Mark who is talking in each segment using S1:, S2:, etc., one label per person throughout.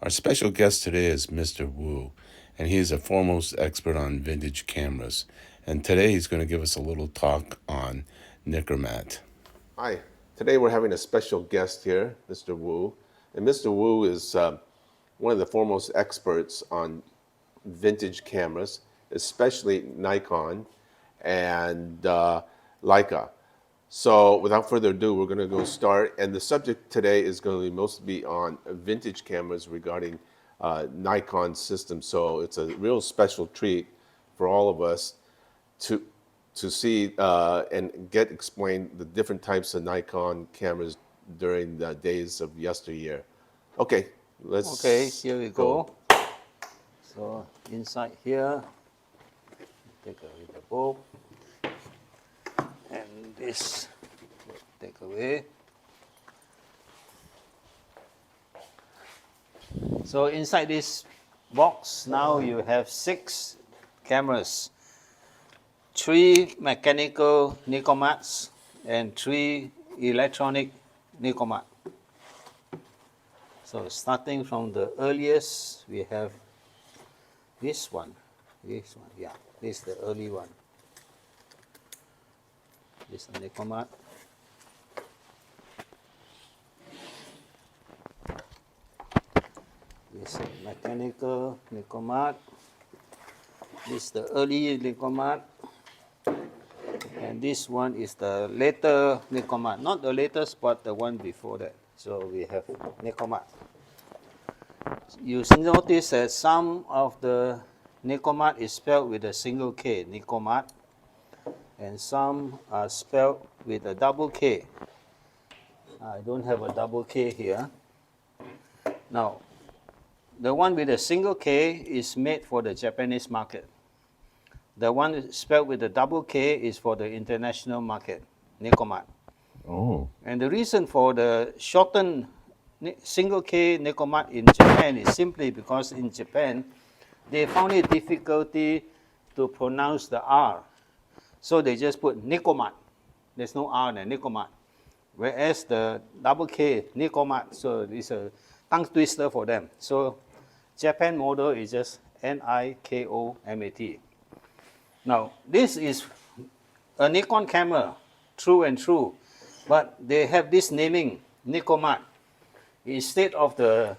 S1: Our special guest today is Mr. Wu, and he is a foremost expert on vintage cameras. And today he's going to give us a little talk on Nikkormat.
S2: Hi. Today we're having a special guest here, Mr. Wu. And Mr. Wu is one of the foremost experts on vintage cameras, especially Nikon and Leica. So without further ado, we're going to go start. And the subject today is going to mostly be on vintage cameras regarding Nikon systems. So it's a real special treat for all of us to see and get explained the different types of Nikon cameras during the days of yesteryear. Okay,
S3: Okay,
S2: let's
S3: here we
S2: go.
S3: go. So inside here, take away the bulb, and this take away. So inside this box now you have 6 cameras, 3 mechanical Nikomats and 3 electronic Nikomat. So starting from the earliest, we have this one, yeah, this is the early one. This is the Nikomat. This is mechanical Nikomat. This is the early Nikomat. And this one is the later Nikomat. Not the latest, but the one before that. So we have Nikomat. You notice that some of the Nikomat is spelled with a single K, Nikomat, and some are spelled with a double K. I don't have a double K here. Now, the one with a single K is made for the Japanese market. The one spelled with a double K is for the international market, Nikomat.
S1: Oh.
S3: And the reason for the shortened single K Nikomat in Japan is simply because in Japan, they found it difficulty to pronounce the R. So they just put Nikomat. There's no R there, Nikomat. Whereas the double K, Nikomat, so it's a tongue twister for them. So Japan model is just Nikomat. Now, this is a Nikon camera, true and true, but they have this naming, Nikomat, instead of the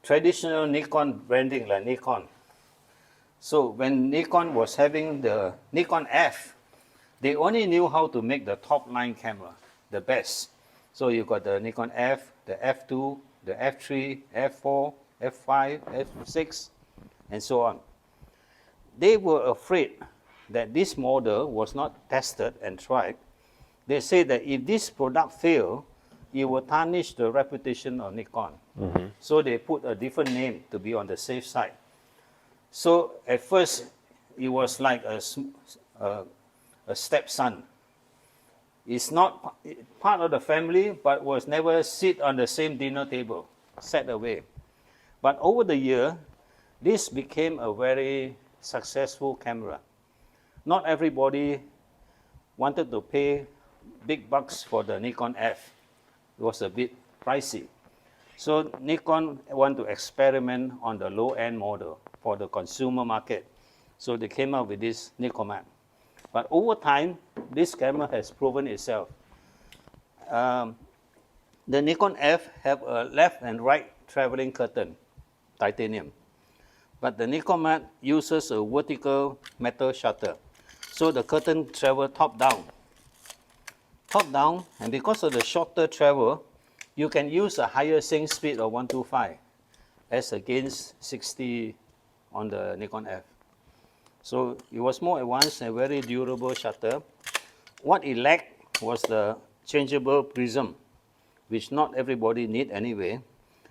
S3: traditional Nikon branding like Nikon. So when Nikon was having the Nikon F, they only knew how to make the top line camera, the best. So you got the Nikon F, the F2, the F3, F4, F5, F6, and so on. They were afraid that this model was not tested and tried. They said that if this product failed, it will tarnish the reputation of Nikon. Mm-hmm. So they put a different name to be on the safe side. So at first, it was like a stepson. It's not part of the family, but was never sit on the same dinner table, set away. But over the year, this became a very successful camera. Not everybody wanted to pay big bucks for the Nikon F. It was a bit pricey. So Nikon want to experiment on the low-end model for the consumer market. So they came up with this Nikomat. But over time, this camera has proven itself. The Nikon F have a left and right traveling curtain, titanium. But the Nikomat uses a vertical metal shutter. So the curtain travel top down. Top down, and because of the shorter travel, you can use a higher sync speed of 125 as against 60 on the Nikon F. So it was more advanced and very durable shutter. What it lacked was the changeable prism, which not everybody need anyway.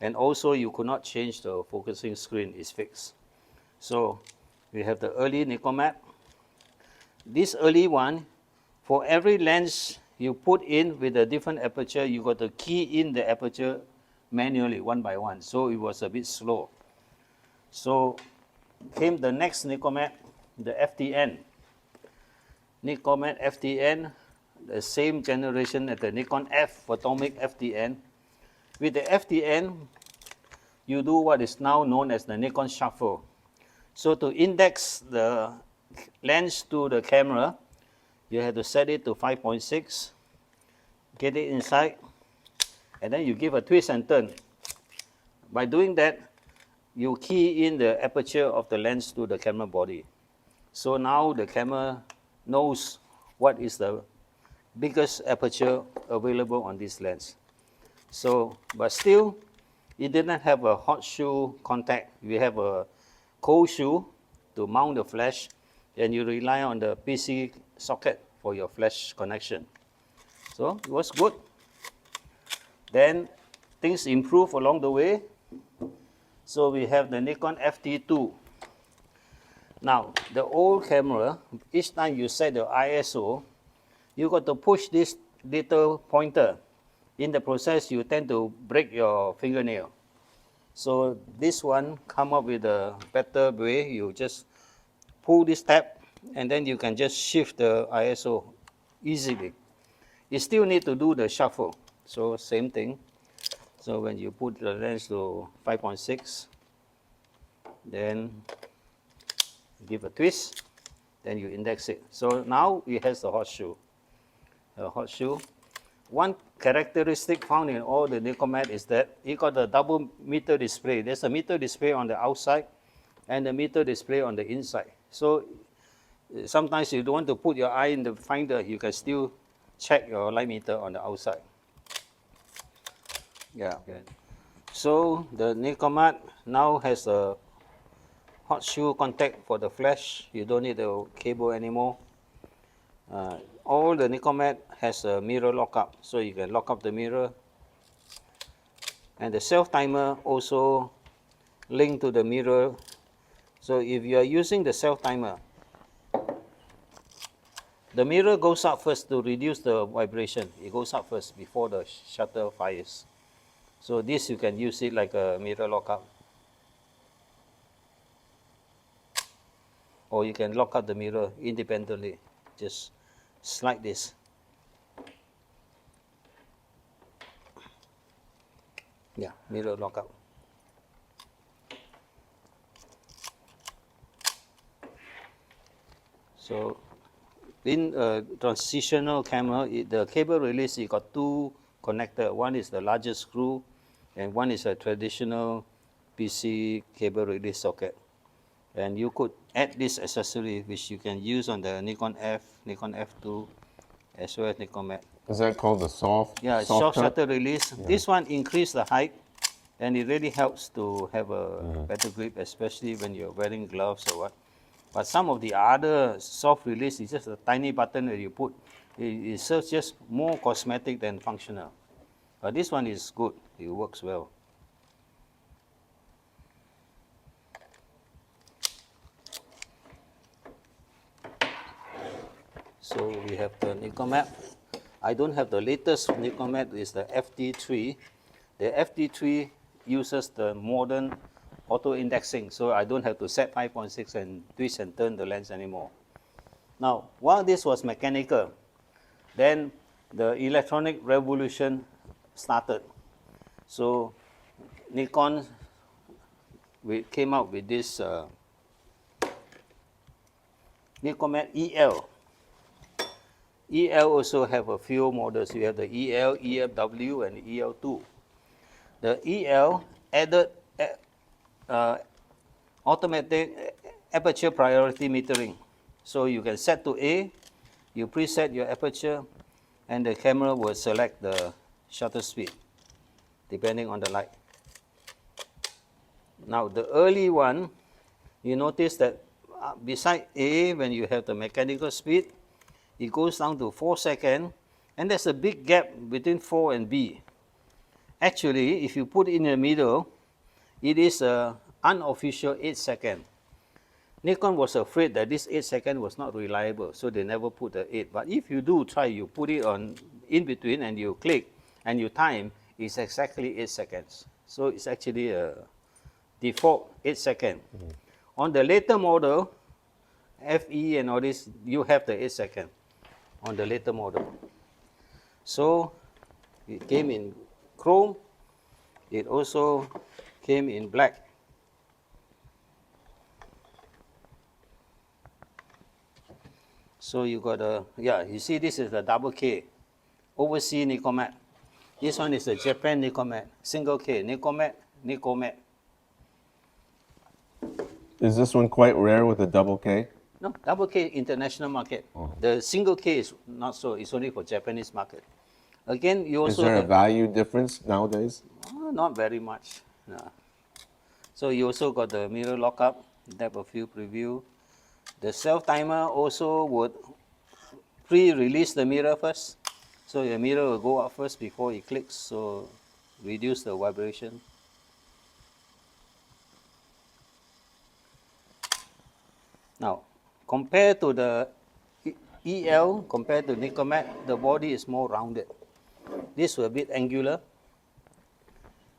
S3: And also you could not change the focusing screen, it's fixed. So we have the early Nikomat. This early one, for every lens you put in with a different aperture, you got to key in the aperture manually, one by one. So it was a bit slow. So came the next Nikomat, the FTN. Nikomat FTN, the same generation as the Nikon F, Photomic FTN. With the FTN, you do what is now known as the Nikon shuffle. So to index the lens to the camera, you have to set it to 5.6, get it inside, and then you give a twist and turn. By doing that, you key in the aperture of the lens to the camera body. So now the camera knows what is the biggest aperture available on this lens. So, but still, it didn't have a hot shoe contact. We have a cold shoe to mount the flash, and you rely on the PC socket for your flash connection. So it was good. Then things improve along the way. So we have the Nikon FT2. Now, the old camera, each time you set the ISO, you got to push this little pointer. In the process, you tend to break your fingernail. So this one come up with a better way. You just pull this tab, and then you can just shift the ISO easily. You still need to do the shuffle. So same thing. So when you put the lens to 5.6, then give a twist, then you index it. So now it has the hot shoe. A hot shoe. One characteristic found in all the Nikomat is that it got a double meter display. There's a meter display on the outside and a meter display on the inside. So sometimes you don't want to put your eye in the finder, you can still check your light meter on the outside. Yeah. Okay. So the Nikomat now has a hot shoe contact for the flash. You don't need the cable anymore. All the Nikomat has a mirror lockup, so you can lock up the mirror. And the self timer also linked to the mirror. So if you are using the self timer, the mirror goes up first to reduce the vibration. It goes up first before the shutter fires. So this you can use it like a mirror lockup. Or you can lock up the mirror independently. Just slide this. Yeah, mirror lockup. So in a transitional camera, the cable release, you got two connectors. One is the largest screw, and one is a traditional PC cable release socket. And you could add this accessory, which you can use on the Nikon F, Nikon F2, as well as Nikomat.
S2: Is that called the soft?
S3: Yeah, soft shutter release. Yeah. This one increase the height, and it really helps to have a better grip, especially when you're wearing gloves or what. But some of the other soft release is just a tiny button that you put. It serves just more cosmetic than functional. But this one is good. It works well. So we have the Nikomat. I don't have the latest Nikomat, it's the FT3. The FT3 uses the modern auto indexing, so I don't have to set 5.6 and twist and turn the lens anymore. Now, while this was mechanical, then the electronic revolution started. So Nikon came out with this Nikomat EL. EL also have a few models. You have the EL, EFW, and EL2. The EL added automatic aperture priority metering. So you can set to A, you preset your aperture, and the camera will select the shutter speed depending on the light. Now the early one, you notice that beside A, when you have the mechanical speed, it goes down to 4 seconds, and there's a big gap between 4 and B. Actually, if you put it in the middle, it is an unofficial 8 seconds. Nikon was afraid that this 8 seconds was not reliable, so they never put the 8. But if you do try, you put it on in between and you click and you time, it's exactly 8 seconds. So it's actually a default 8 seconds. On the later model, FE and all this, you have the 8 seconds on the later model. So it came in chrome. It also came in black. So you got a, yeah, you see this is the double K, overseas Nikomat. This one is the Japan Nikomat, single K, Nikomat.
S2: Is this one quite rare with a double K?
S3: No, double K international market. The single K is not so, it's only for Japanese market. Again, you
S2: Is
S3: also
S2: there a
S3: have,
S2: value difference nowadays?
S3: not very much. No. So you also got the mirror lockup, depth of field preview. The self timer also would pre-release the mirror first. So your mirror will go up first before it clicks, so reduce the vibration. Now, compared to the EL, compared to Nikomat, the body is more rounded. This was a bit angular.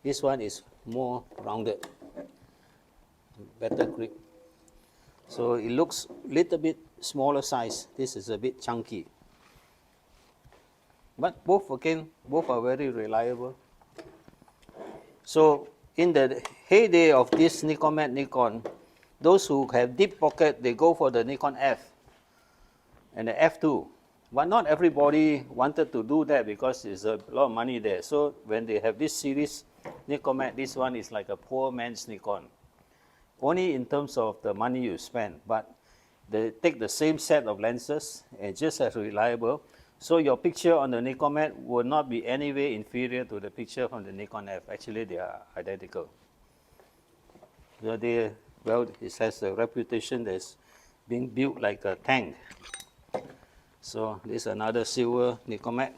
S3: This one is more rounded, better grip. So it looks a little bit smaller size. This is a bit chunky. But both are very reliable. So in the heyday of this Nikomat Nikon, those who have deep pocket, they go for the Nikon F and the F2. But not everybody wanted to do that because there's a lot of money there. So when they have this series, Nikomat, this one is like a poor man's Nikon. Only in terms of the money you spend, but they take the same set of lenses and just as reliable. So your picture on the Nikomat will not be any way inferior to the picture from the Nikon F. Actually, they are identical. So it has a reputation that's being built like a tank. So this is another silver Nikomat.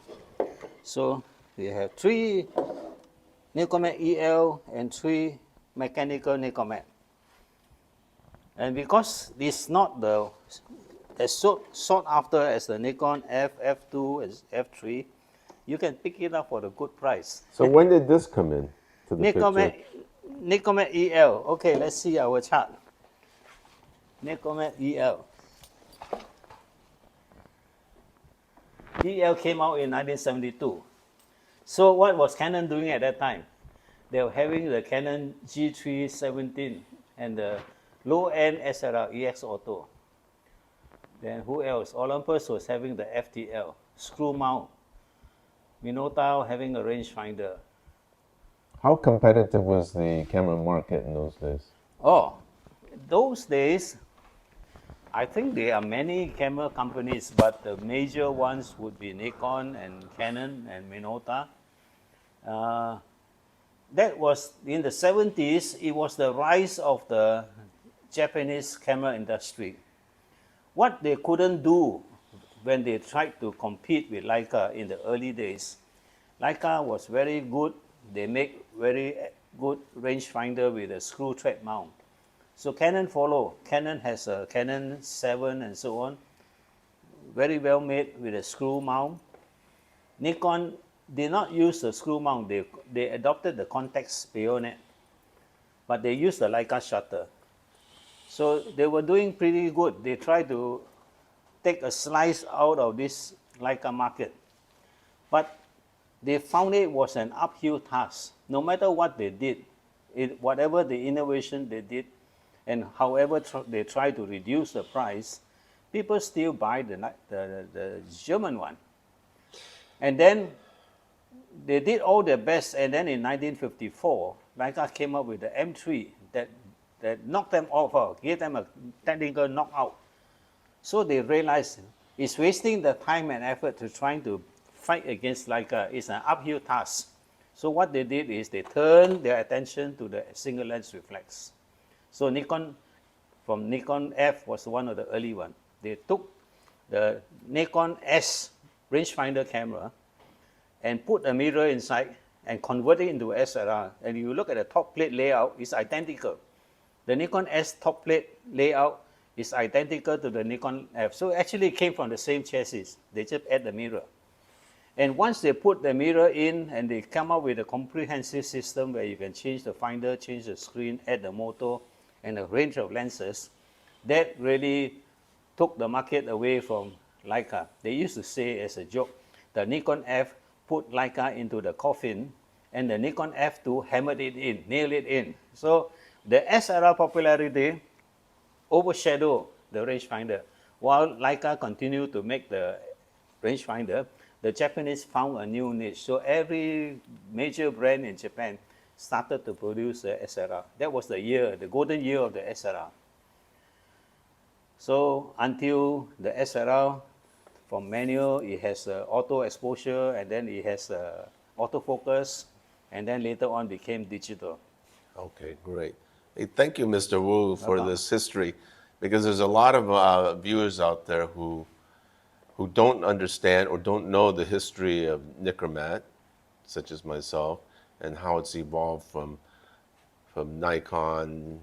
S3: So we have 3 Nikomat EL and 3 mechanical Nikomat. And because it's not as sought after as the Nikon F, F2, and F3, you can pick it up for a good price.
S2: So when did this come in to the picture?
S3: Nikomat EL. Okay, let's see our chart. Nikomat EL. EL came out in 1972. So what was Canon doing at that time? They were having the Canon G317 and the low-end SLR EX Auto. Then who else? Olympus was having the FTL, screw mount. Minolta having a rangefinder.
S2: How competitive was the camera market in those days?
S3: Oh, those days, I think there are many camera companies, but the major ones would be Nikon and Canon and Minolta. That was in the 70s, it was the rise of the Japanese camera industry. What they couldn't do when they tried to compete with Leica in the early days, Leica was very good. They make very good rangefinder with a screw thread mount. So Canon follow. Canon has a Canon 7 and so on. Very well made with a screw mount. Nikon did not use the screw mount. They adopted the context bayonet, but they used the Leica shutter. So they were doing pretty good. They tried to take a slice out of this Leica market. But they found it was an uphill task. No matter what they did, whatever the innovation they did, and however they try to reduce the price, people still buy the German one. And then they did all their best, and then in 1954, Leica came up with the M3 that knocked them off, gave them a technical knockout. So they realized it's wasting the time and effort to trying to fight against Leica. It's an uphill task. So what they did is they turned their attention to the single lens reflex. So Nikon, from Nikon F was one of the early ones. They took the Nikon S rangefinder camera and put a mirror inside and convert it into SLR. And you look at the top plate layout, it's identical. The Nikon S top plate layout is identical to the Nikon F. So actually it came from the same chassis. They just add the mirror. And once they put the mirror in and they come up with a comprehensive system where you can change the finder, change the screen, add the motor, and a range of lenses, that really took the market away from Leica. They used to say as a joke, the Nikon F put Leica into the coffin and the Nikon F2 hammered it in, nailed it in. So the SLR popularity overshadowed the rangefinder. While Leica continued to make the rangefinder, the Japanese found a new niche. So every major brand in Japan started to produce the SLR. That was the year, the golden year of the SLR. So until the SLR, from manual, it has auto exposure, and then it has autofocus, and then later on became digital.
S2: Okay, great. Hey, thank you, Mr. Wu, for
S3: problem.
S2: this history, because there's a lot of viewers out there who don't understand or don't know the history of Nikkormat, such as myself, and how it's evolved from Nikon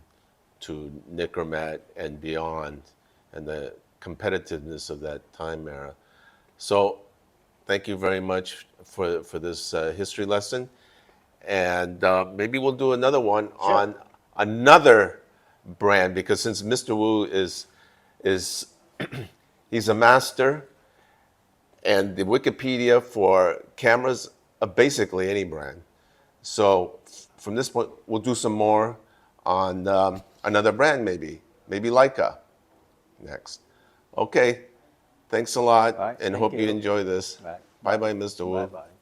S2: to Nikkormat and beyond, and the competitiveness of that time era. So, thank you very much for this history lesson, and maybe we'll do another one
S3: Sure.
S2: on another brand, because since Mr. Wu is he's a master, and the Wikipedia for cameras of basically any brand. So from this point, we'll do some more on another brand, maybe Leica next. Okay, thanks a lot,
S3: Right,
S2: and
S3: thank
S2: hope you
S3: you.
S2: enjoy this.
S3: Right.
S2: Bye bye, Mr. Wu.
S3: Bye-bye.